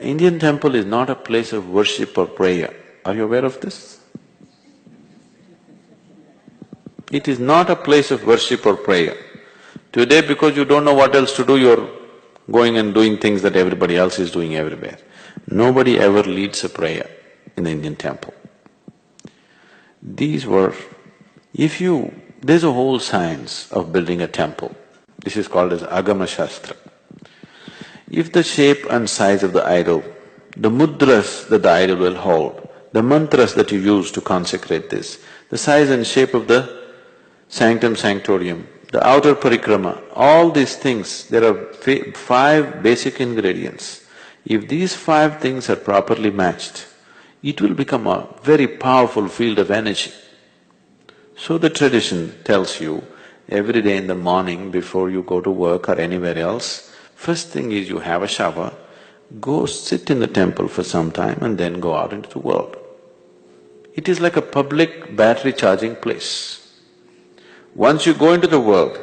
Indian temple is not a place of worship or prayer. Are you aware of this? It is not a place of worship or prayer. Today, because you don't know what else to do, you're going and doing things that everybody else is doing everywhere. Nobody ever leads a prayer in the Indian temple. There's a whole science of building a temple. This is called as Agama Shastra. If the shape and size of the idol, the mudras that the idol will hold, the mantras that you use to consecrate this, the size and shape of the sanctum sanctorium, the outer parikrama, all these things, there are five basic ingredients. If these five things are properly matched, it will become a very powerful field of energy. So the tradition tells you, every day in the morning before you go to work or anywhere else, first thing is you have a shower, go sit in the temple for some time and then go out into the world. It is like a public battery charging place. Once you go into the world,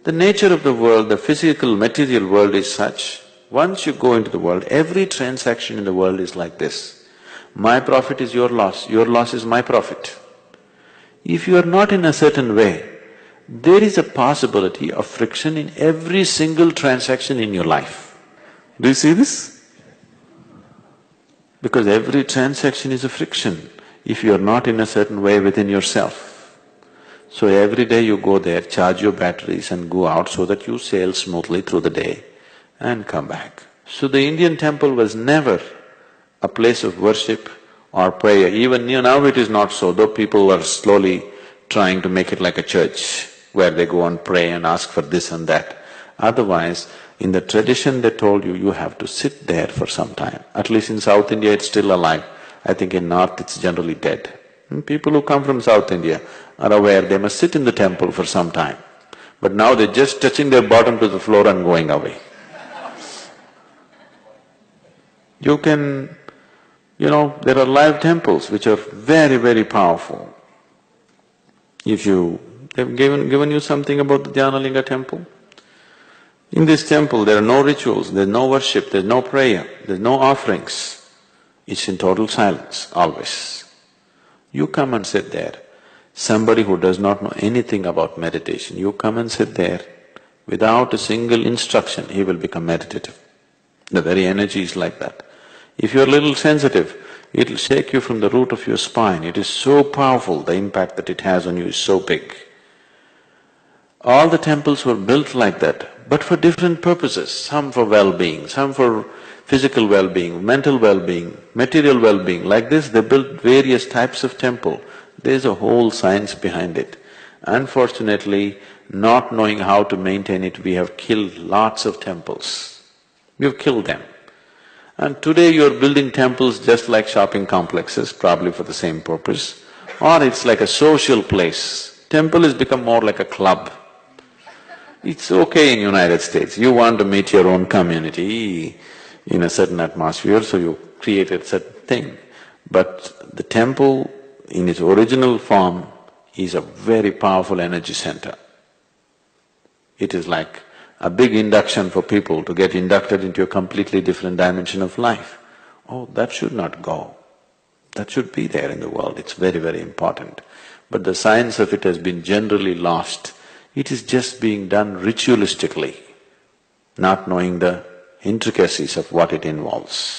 the nature of the world, the physical, material world is such, once you go into the world, every transaction in the world is like this. My profit is your loss is my profit. If you are not in a certain way, there is a possibility of friction in every single transaction in your life. Do you see this? Because every transaction is a friction if you are not in a certain way within yourself. So every day you go there, charge your batteries and go out so that you sail smoothly through the day and come back. So the Indian temple was never a place of worship or prayer. Even now it is not so, though people are slowly trying to make it like a church where they go and pray and ask for this and that. Otherwise, in the tradition they told you, you have to sit there for some time. At least in South India it's still alive. I think in North it's generally dead. People who come from South India are aware they must sit in the temple for some time. But now they're just touching their bottom to the floor and going away. There are live temples which are very, very powerful. They've given you something about the Dhyanalinga temple? In this temple there are no rituals, there's no worship, there's no prayer, there's no offerings. It's in total silence, always. You come and sit there. Somebody who does not know anything about meditation, you come and sit there, without a single instruction, he will become meditative. The very energy is like that. If you're a little sensitive, it'll shake you from the root of your spine. It is so powerful, the impact that it has on you is so big. All the temples were built like that, but for different purposes, some for well-being, some for physical well-being, mental well-being, material well-being. Like this, they built various types of temple. There's a whole science behind it. Unfortunately, not knowing how to maintain it, we have killed lots of temples. We've killed them. And today you're building temples just like shopping complexes, probably for the same purpose, or it's like a social place. Temple has become more like a club. It's okay in United States, you want to meet your own community in a certain atmosphere, so you create a certain thing. But the temple in its original form is a very powerful energy center. It is like a big induction for people to get inducted into a completely different dimension of life. Oh, that should not go. That should be there in the world, it's very, very important. But the science of it has been generally lost. It is just being done ritualistically, not knowing the intricacies of what it involves.